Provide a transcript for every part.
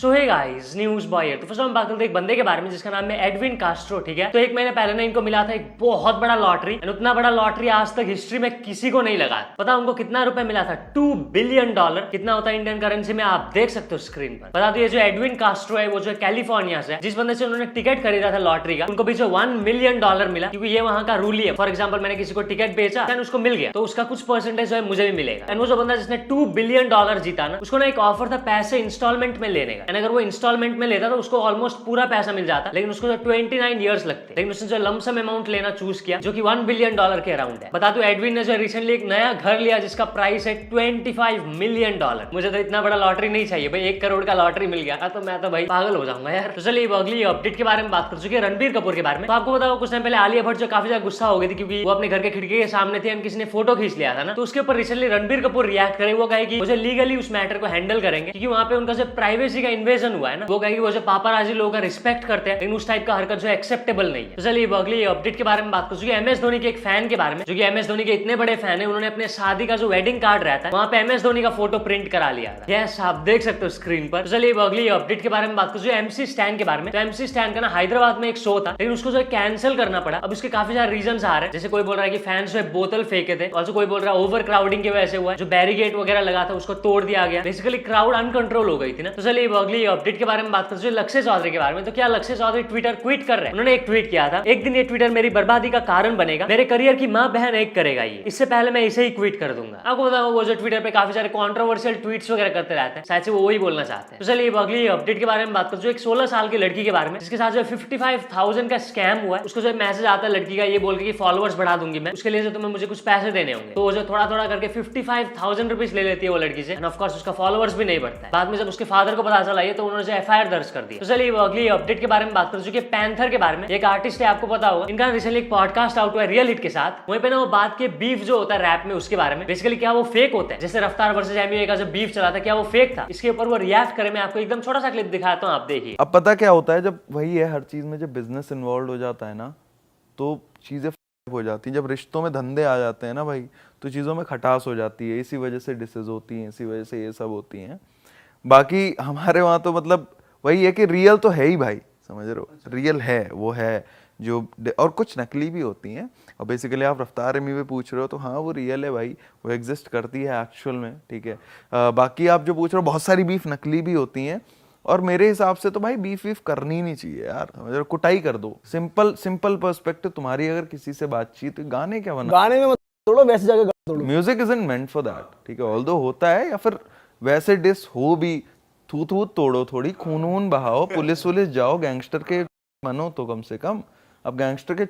सो hey guys, news boy है। तो first हम बात करते हैं एक बंदे के बारे में जिसका नाम है एडविन कास्ट्रो, ठीक है। तो एक महीने पहले ना इनको मिला था एक बहुत बड़ा लॉटरी, एंड उतना बड़ा लॉटरी आज तक हिस्ट्री में किसी को नहीं लगा। पता उनको कितना रुपए मिला था? $2 बिलियन। कितना होता है इंडियन करेंसी में आप देख सकते हो स्क्रीन पर। बता दो ये जो एडविन कास्ट्रो है वो जो कैलिफोर्निया से है, जिस बंदे से उन्होंने टिकट खरीदा था लॉटरी का, उनको भी जो $1 मिलियन मिला, क्योंकि ये वहां का रूल ही है। फॉर एग्जाम्पल मैंने किसी को टिकट बेचा एंड उसको मिल गया तो उसका कुछ परसेंटेज जो है मुझे भी मिलेगा। एंड वो जो बंदा जिसने $2 बिलियन जीता ना, उसको ना एक ऑफर था पैसे इंस्टॉलमेंट में लेने का। एंड अगर वो इंस्टॉलमेंट में लेता तो उसको ऑलमोस्ट पूरा पैसा मिल जाता, लेकिन उसको जो 29 ईयर्स लगते। लेकिन उसने जो लमसम अमाउंट लेना चूज किया जो कि $1 बिलियन के अराउंड है। बता दो एडविन ने जो रिसेंटली एक नया घर लिया जिसका प्राइस है $25 मिलियन। मुझे तो इतना बड़ा लॉटरी नहीं चाहिए भाई, 1 करोड़ का लॉटरी मिल गया तो मैं तो भाई पागल हो जाऊंगा यार। तो चलिए अगली अपडेट के बारे में बात कर चुके हैं रणबीर कपूर के बारे में। तो आपको बताओ कुछ टाइम पहले आलिया भट्ट जो काफी ज्यादा गुस्सा हो गई थी क्योंकि वो अपने घर के खिड़की के सामने थी एंड किसी ने फोटो खींच लिया था ना, तो उसके ऊपर रिसेंटली रणबीर कपूर रिएक्ट करे। वो कहे कि मुझे लीगली उस मैटर को हैंडल करेंगे क्योंकि वहां पे उनका जो प्राइवेसी का इन्वेजन हुआ है ना, वो कहे कि वो जो पापाराजी लोगों का रिस्पेक्ट करते हैं, लेकिन उस टाइप का हरकत जो एक्सेप्टेबल नहीं है। तो चलिए अगली अपडेट के बारे में बात कर चुके हैं MS धोनी के एक फैन के बारे में, जो कि MS धोनी के इतने बड़े फैन है, उन्होंने अपने शादी का जो वेडिंग कार्ड रहता है वहां पे MS धोनी का फोटो प्रिंट करा लिया था। यस, आप देख सकते हो स्क्रीन पर। तो चलिए अगली अपडेट के बारे में बात कर चुके हैं MC स्टैन के बारे में। तो MC स्टैन का ना हैदराबाद में एक शो था, लेकिन उसको जो कैंसिल करना पड़ा। अब उसके काफी सारे रीजंस आ रहे हैं, जैसे कोई बोल रहा है कि फैंस जो बोतल फेंके थे, और कोई बोल रहा है ओवर क्राउडिंग की वजह से हुआ, जो बैरिकेड वगैरह लगा था उसको तोड़ दिया गया। बेसिकली क्राउड अनकंट्रोल हो गई थी ना। तो चलिए अगली अपडेट के बारे में बात करते हैं लक्ष्य चौधरी के बारे में। तो क्या लक्ष्य चौधरी ट्विटर क्विट कर रहे हैं? उन्होंने एक ट्वीट किया था, एक दिन ये ट्विटर मेरी बर्बादी का कारण बनेगा, मेरे करियर की मां बहन एक करेगा ये, इससे पहले मैं इसे ही क्विट कर दूंगा। आपको बताओ वो जो ट्विटर पे काफी सारे कॉन्ट्रोवर्शियल ट्वीट्स वगैरह करते रहते हैं, शायद से वो वही बोलना चाहते हैं। तो चलिए अगली अपडेट के बारे में बात करते हैं एक 16 साल की लड़की के बारे में, जिसके साथ जो 55,000 का स्कैम हुआ है। उसको जो मैसेज आता है लड़की का ये बोल के फॉलोअर्स बढ़ा दूंगी मैं, उसके लिए तुम्हें मुझे कुछ पैसे देने होंगे। तो जो थोड़ा थोड़ा करके 55,000 रुपीज ले लेती है वो लड़की से, एंड ऑफ कोर्स उसका फॉलोअर्स भी नहीं बढ़ता है। बाद में जब उसके फादर को पता चला ये तो उन्होंने FIR दर्ज कर दिया। तो चलिए अगली अपडेट के बारे में बात कर चुके हैं पैंथर के बारे में। एक आर्टिस्ट है, आपको पता होगा, इनका रिसेंटली एक पॉडकास्ट आउट हुआ है रियल हिट के साथ। वहीं पे ना वो बात के बीफ जो होता है रैप में उसके बारे में, बेसिकली क्या वो फेक होता है? जैसे रफ्तार वर्सेस एमिवे का जो बीफ चला था, क्या वो फेक था? इसके ऊपर वो रिएक्ट करे। मैं आपको एकदम छोटा सा क्लिप दिखाता हूँ, आप देखिए। अब पता क्या होता है, जब वही है हर चीज में जब बिजनेस इन्वॉल्व हो जाता है ना तो चीजें हो जाती हैं। जब रिश्तों में धंधे आ जाते हैं ना भाई, तो चीज़ों में खटास हो जाती है। इसी वजह से डिसेज होती हैं, इसी वजह से ये सब होती हैं। बाकी हमारे वहाँ तो मतलब वही है कि रियल तो है ही भाई, समझ रहे हो, रियल है वो है जो, और कुछ नकली भी होती हैं। और बेसिकली आप रफ्तार एमिवे पूछ रहे हो तो हाँ वो रियल है भाई, वो एग्जिस्ट करती है एक्चुअल में, ठीक है। बाकी आप जो पूछ रहे हो बहुत सारी बीफ नकली भी होती हैं, और मेरे हिसाब से तो भाई बीफ वीफ करनी नहीं चाहिए यार, समझ, कुटाई कर दो। सिंपल पर्सपेक्टिव तुम्हारी, अगर किसी से बातचीत, गाने क्या बना, गाने में मत तोड़ो, वैसे जगह तोड़ो। Music isn't meant for that, ठीक है। ऑल्दो होता है, या फिर वैसे डिस हो भी, थू तोड़ो, थोड़ी खून बहाओ, पुलिस जाओ, गैंगस्टर के बनो तो कम से कम। अब गैंगस्टर के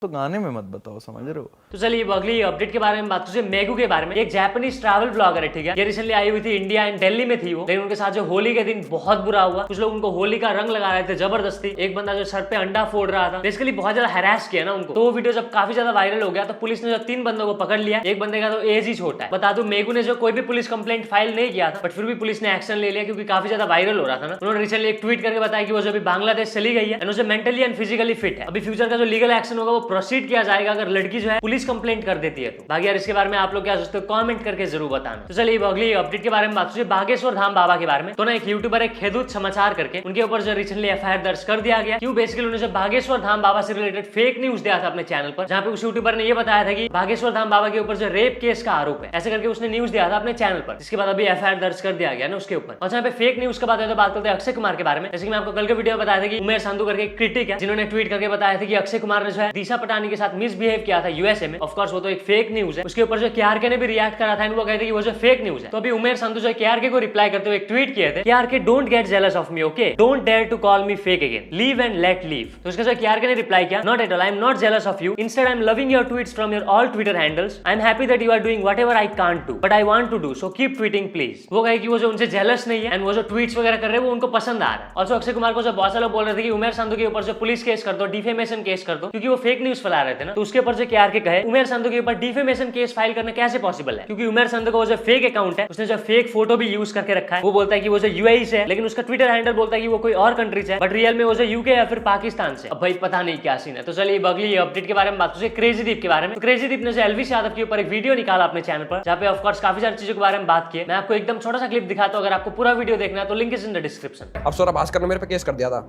तो गाने में मत बताओ, समझ रहे हो। तो चलिए अगली अपडेट के बारे में बात करते हैं मेगू के बारे में। एक जापानीज ट्रैवल ब्लॉगर है, ठीक है। ये रिसेंटली आई हुई थी इंडिया एंड दिल्ली में थी वो, लेकिन उनके साथ जो होली के दिन बहुत बुरा हुआ। कुछ लोग उनको होली का रंग लगा रहे थे जबरदस्ती। एक बंदा जो सर पे अंडा फोड़ रहा था, बेसिकली बहुत ज्यादा हैरास किया ना उनको। तो वो वीडियो जब काफी ज्यादा वायरल हो गया तो पुलिस ने जो 3 बंदों को पकड़ लिया। एक बंदे का तो एज ही छोटा है। बता दूं मेगू ने जो कोई भी पुलिस कंप्लेंट फाइल नहीं किया था, बट फिर भी पुलिस ने एक्शन ले लिया क्योंकि काफी ज्यादा वायरल हो रहा था ना। उन्होंने रिसेंटली एक ट्वीट करके बताया कि वो जो अभी बांग्लादेश चली गई है, उसे मेंटली एंड फिजिकली फिट है। अभी फ्यूचर का जो लीगल एक्शन होगा वो प्रोसीड किया जाएगा अगर लड़की जो है पुलिस कंप्लेंट कर देती है तो। बाकी यार इसके बारे में आप लोग क्या सोचते हो कमेंट करके जरूर बताना। तो चलिए अगली अपडेट के बारे में बात करें बागेश्वर धाम बाबा के बारे में। तो ना एक यूट्यूबर है खेदूत समाचार करके, उनके ऊपर जो रिसेंटली FIR दर्ज कर दिया गया। क्यों? बेसिकली उन्होंने जो बागेश्वर धाम बाबा से रिलेटेड फेक न्यूज दिया था अपने चैनल पर, जहां पे उस यूट्यूबर ने ये बताया था कि बागेश्वर धाम बाबा के ऊपर जो रेप केस का आरोप है, ऐसे करके उसने न्यूज दिया था अपने चैनल पर, जिसके बाद अभी FIR दर्ज कर दिया गया ना उसके ऊपर। और जहां पे फेक न्यूज का बात है तो बात करते हैं अक्षय कुमार के बारे में। जैसे कि मैं आपको कल के वीडियो में बताया था कि उमेर संधू करके एक क्रिटिक है, जिन्होंने ट्वीट करके बताया था कि अक्षय कुमार ने जो है दिशा पटानी के साथ मिसबिहेव किया था USA में। ऑफ कोर्स वो तो एक फेक न्यूज है। उसके ऊपर जो KRK ने भी रिएक्ट करा था, वो कहते कि वो जो फेक न्यूज है। तो अभी उमेर संधू जो KRK को रिप्लाई करते हुए एक ट्वीट किए थे, KRK don't get jealous of me, okay, don't dare to call me fake again, leave and let leave. तो उसके जो KRK ने रिप्लाई किया, not at all, I am not jealous of you, instead I am loving your tweets from your all Twitter handles, I am happy that you are doing whatever I can't do but I want to do, so keep tweeting please. वो कहे कि वो जो उनसे jealous नहीं है and वो जो ट्वीट्स वगैरह कर रहे हैं वो उनको पसंद आ रहा है। ऑल्सो अक्षय कुमार को जो बहुत सारे लोग बोल रहे थे कि उमेर संधू के ऊपर जो पुलिस केस कर दो, डिफेमेशन केस कर दो, क्योंकि वो फेक न्यूज फैला रहे थे ना, तो उसके ऊपर जो KRK कहे उमेर संधू के ऊपर डिफेमेशन केस फाइल करना कैसे पॉसिबल है, क्योंकि उमेर संधू का वो जो फेक अकाउंट है उसने जो फेक फोटो भी यूज करके रखा है। वो बोलता है कि वो जो UAE से है, लेकिन उसका ट्विटर हैंडल बोलता है कि वो कोई और कंट्री से है, बट रियल में वो जो UK या फिर पाकिस्तान से। अब भाई पता नहीं क्या सीन है। तो चलिए अगली अपडेट के बारे में बात करें, क्रेजी दीप के बारे में। तो क्रेजी दीप ने जो एलविश यादव के ऊपर एक वीडियो निकाला अपने चैनल पर, जहाँ पे ऑफ कोर्स काफी सारी चीजों के बारे में बात की है। मैं आपको एकदम छोटा सा क्लिप दिखाता हूँ, अगर आपको पूरा वीडियो देखना है तो link is in the description. अब सौरभ भास्कर ने मेरे पे केस कर दिया था,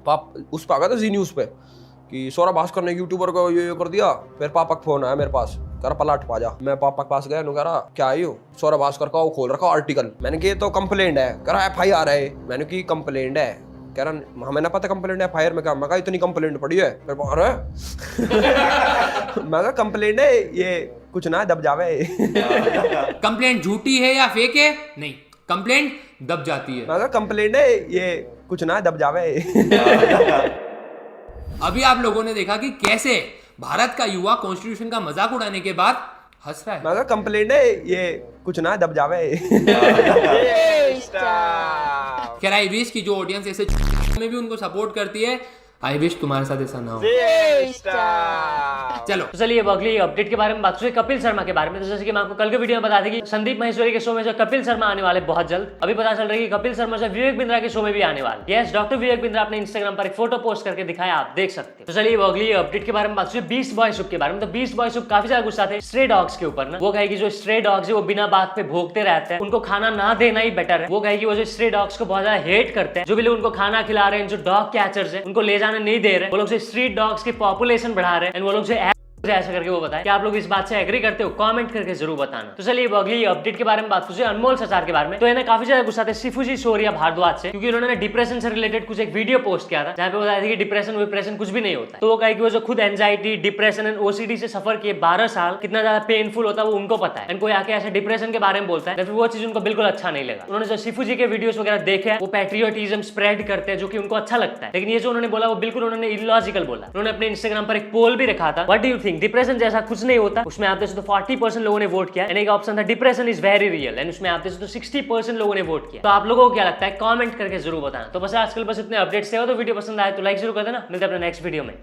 पाप उस पर आ गया था जी न्यूज पे कि सौरभ भास्कर ने यूट्यूबर को ये कर दिया। फिर पापा का फोन आया मेरे पास, कह रहा पलट पा जा। मैं पापा के पास गया, कह रहा क्या है यो, सौरभ भास्कर का वो खोल रखा आर्टिकल। मैंने कहा ये तो कंप्लेंट है, कह रहा FIR है। मैंने की कंप्लेंट है, कह रहा हमें ना पता कंप्लेंट है FIR में क्या। मैं कहा इतनी कंप्लेंट पड़ी है, फिर बाहर है। मैं कहा कंप्लेंट है, ये कुछ ना दब जावे। कंप्लेंट झूठी है या फेक है? नहीं, कंप्लेंट दब जाती है। मैं कहा कंप्लेंट है, ये कुछ ना दब जावे। अभी आप लोगों ने देखा कि कैसे भारत का युवा कॉन्स्टिट्यूशन का मजाक उड़ाने के बाद हंस रहा है। मैं कहा कंप्लेंट है, ये कुछ ना दब जावे। खैर आई विश की जो ऑडियंस ऐसे में भी उनको सपोर्ट करती है, आई विश तुम्हारे साथ ऐसा ना हो। चलो तो चलिए अगली अपडेट के बारे में बात करें, कपिल शर्मा के बारे में। तो जैसे कि मैं आपको कल के वीडियो में बता दें कि संदीप महेश्वरी के शो में जो कपिल शर्मा आने वाले बहुत जल्द। अभी पता चल रहा है कि कपिल शर्मा जो विवेक बिंद्रा के शो में भी आने वाले। यस, डॉक्टर विवेक बिंद्रा अपने इंस्टाग्राम पर एक फोटो पोस्ट करके दिखाया, आप देख सकते हैं। तो चलिए अगली अपडेट के बारे में बात करें, बीस्ट बॉय शुभ के बारे में। तो बीस्ट बॉय शुभ काफी ज्यादा गुस्सा थे स्ट्रे डॉग्स के ऊपर ना। वो कहे कि जो स्ट्रे डॉग्स है वो बिना बात पे भोगते रहते हैं, उनको खाना ना देना ही बेटर है। वो कहे कि वो जो स्ट्रे डॉग्स को बहुत ज्यादा हेट करते हैं, जो भी लोग उनको खाना खिला रहे हैं, जो डॉग कैचर्स है उनको ले जाने नहीं दे रहे, वो लोग स्ट्रीट डॉग्स की पॉपुलेशन बढ़ा रहे हैं, वो लोग जो ऐसा करके वो बताए कि आप लोग इस बात से एग्री करते हो, कमेंट करके जरूर बताना। तो चलिए अगली अपडेट के बारे में बात करें, अनमोल सचार के बारे में। तो इन्हें काफी ज्यादा गुस्सा थे शिफूजी शौर्या भारद्वाज से, क्योंकि उन्होंने डिप्रेशन से रिलेटेड कुछ एक वीडियो पोस्ट किया था, जहाँ पे बताया था कि डिप्रेशन कुछ भी नहीं होता है। तो वो कहे कि वो जो खुद एंजाइटी, डिप्रेशन एंड OCD से सफर किए 12 साल, कितना ज्यादा पेनफुल होता है वो उनको पता है। एंड कोई आके ऐसे डिप्रेशन के बारे में बोलता है, वो चीज उनको बिल्कुल अच्छा नहीं लगा। उन्होंने जो शिफूजी के वीडियोस वगैरह देखे हैं, वो पैट्रियोटिज्म स्प्रेड करते हैं, जो कि उनको अच्छा लगता है। लेकिन ये जो उन्होंने बोला वो बिल्कुल उन्होंने इलॉजिकल बोला। उन्होंने अपने इंस्टाग्राम पर एक पोल भी रखा था, what do you think, depression जैसा कुछ नहीं होता। उसमें आप देखो तो 40% लोगों ने वोट किया, यानी कि ऑप्शन था depression is very real, and उसमें आप देखो तो 60% लोगों ने वोट किया। तो आप लोगों को क्या लगता है, कमेंट करके जरूर बताना। तो बस आजकल बस इतने अपडेट्स थे, तो वीडियो पसंद आए तो लाइक जरूर कर देना। मिलते हैं अपने नेक्स्ट वीडियो में।